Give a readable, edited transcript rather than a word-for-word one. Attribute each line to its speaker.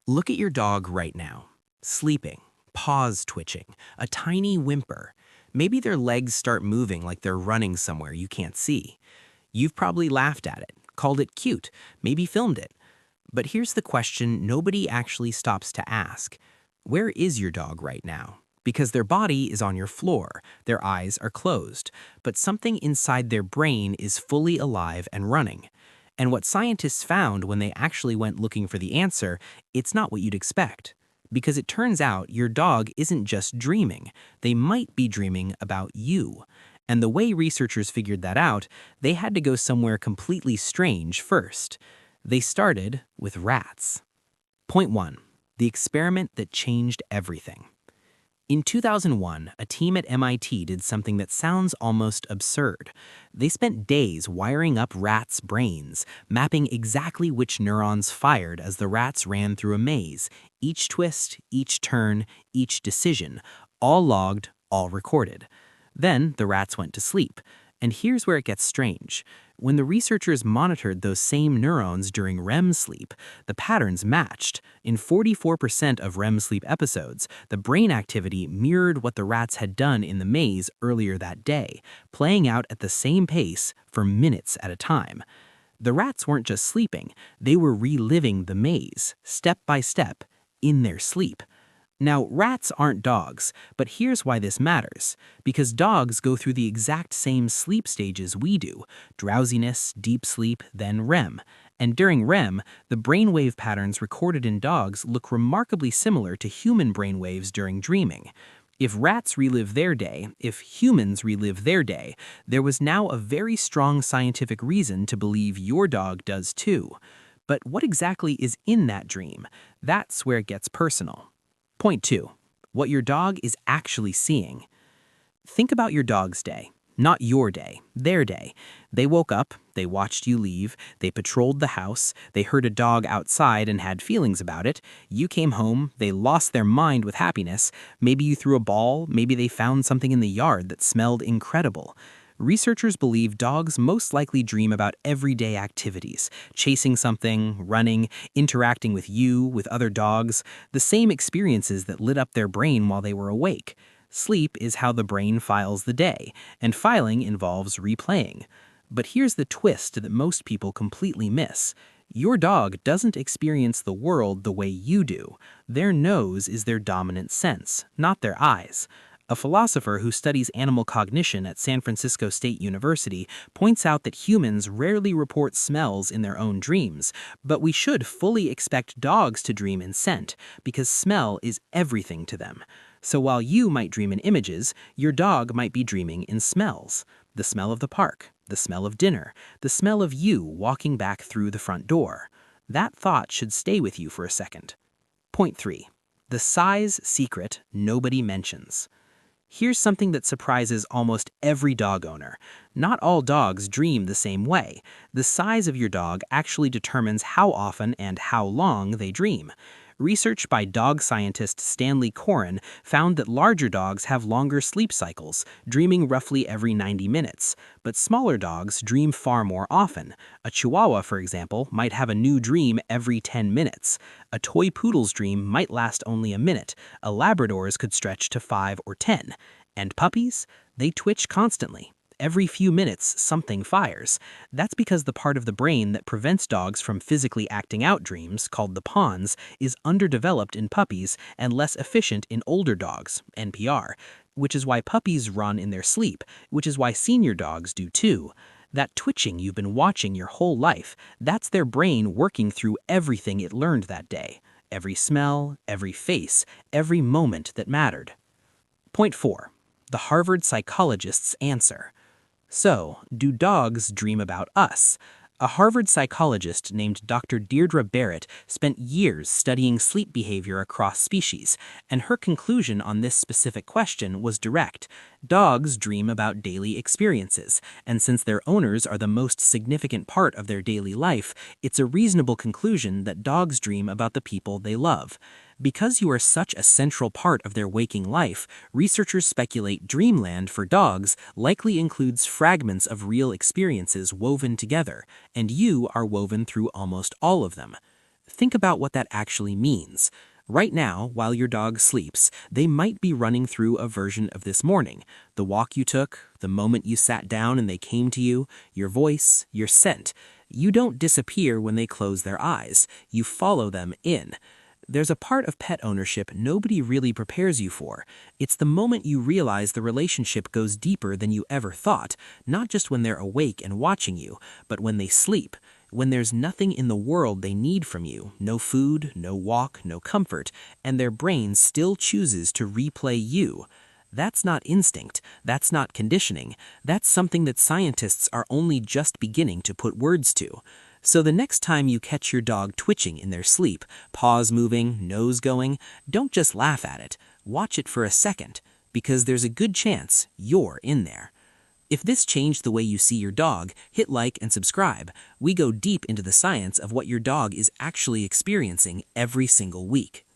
Speaker 1: Look at your dog right now. Sleeping, paws twitching, a tiny whimper. Maybe their legs start moving like they're running somewhere you can't see. You've probably laughed at it, called it cute, maybe filmed it. But here's the question nobody actually stops to ask. Where is your dog right now? Because their body is on your floor, their eyes are closed, but something inside their brain is fully alive and running. And what scientists found when they actually went looking for the answer, it's not what you'd expect. Because it turns out your dog isn't just dreaming, they might be dreaming about you. And the way researchers figured that out, they had to go somewhere completely strange first. They started with rats. Point 1. The experiment that changed everything. In 2001, a team at MIT did something that sounds almost absurd. They spent days wiring up rats' brains, mapping exactly which neurons fired as the rats ran through a maze, each twist, each turn, each decision, all logged, all recorded. Then the rats went to sleep. And here's where it gets strange. When the researchers monitored those same neurons during REM sleep, the patterns matched. In 44% of REM sleep episodes, the brain activity mirrored what the rats had done in the maze earlier that day, playing out at the same pace for minutes at a time. The rats weren't just sleeping, they were reliving the maze, step by step, in their sleep. Now, rats aren't dogs, but here's why this matters. Because dogs go through the exact same sleep stages we do: drowsiness, deep sleep, then REM. And during REM, the brainwave patterns recorded in dogs look remarkably similar to human brainwaves during dreaming. If rats relive their day, if humans relive their day, there was now a very strong scientific reason to believe your dog does too. But what exactly is in that dream? That's where it gets personal. Point 2. What your dog is actually seeing. Think about your dog's day. Not your day, their day. They woke up, they watched you leave, they patrolled the house, they heard a dog outside and had feelings about it. You came home, they lost their mind with happiness. Maybe you threw a ball, maybe they found something in the yard that smelled incredible. Researchers believe dogs most likely dream about everyday activities, chasing something, running, interacting with you, with other dogs, the same experiences that lit up their brain while they were awake. Sleep is how the brain files the day, and filing involves replaying. But here's the twist that most people completely miss. Your dog doesn't experience the world the way you do. Their nose is their dominant sense, not their eyes. A philosopher who studies animal cognition at San Francisco State University points out that humans rarely report smells in their own dreams, but we should fully expect dogs to dream in scent, because smell is everything to them. So while you might dream in images, your dog might be dreaming in smells. The smell of the park, the smell of dinner, the smell of you walking back through the front door. That thought should stay with you for a second. Point 3. The size secret nobody mentions. Here's something that surprises almost every dog owner. Not all dogs dream the same way. The size of your dog actually determines how often and how long they dream. Research by dog scientist Stanley Coren found that larger dogs have longer sleep cycles, dreaming roughly every 90 minutes. But smaller dogs dream far more often. A Chihuahua, for example, might have a new dream every 10 minutes. A toy poodle's dream might last only a minute. A Labrador's could stretch to 5 or 10. And puppies? They twitch constantly. Every few minutes, something fires. That's because the part of the brain that prevents dogs from physically acting out dreams, called the pons, is underdeveloped in puppies and less efficient in older dogs, NPR, which is why puppies run in their sleep, which is why senior dogs do too. That twitching you've been watching your whole life, that's their brain working through everything it learned that day. Every smell, every face, every moment that mattered. Point 4. The Harvard psychologist's answer. So, do dogs dream about us? A Harvard psychologist named Dr. Deirdre Barrett spent years studying sleep behavior across species, and her conclusion on this specific question was direct. Dogs dream about daily experiences, and since their owners are the most significant part of their daily life, it's a reasonable conclusion that dogs dream about the people they love. Because you are such a central part of their waking life, researchers speculate dreamland for dogs likely includes fragments of real experiences woven together, and you are woven through almost all of them. Think about what that actually means. Right now, while your dog sleeps, they might be running through a version of this morning. The walk you took, the moment you sat down and they came to you, your voice, your scent. You don't disappear when they close their eyes. You follow them in. There's a part of pet ownership nobody really prepares you for. It's the moment you realize the relationship goes deeper than you ever thought, not just when they're awake and watching you, but when they sleep. When there's nothing in the world they need from you, no food, no walk, no comfort, and their brain still chooses to replay you. That's not instinct, that's not conditioning, that's something that scientists are only just beginning to put words to. So the next time you catch your dog twitching in their sleep, paws moving, nose going, don't just laugh at it, watch it for a second, because there's a good chance you're in there. If this changed the way you see your dog, hit like and subscribe. We go deep into the science of what your dog is actually experiencing every single week.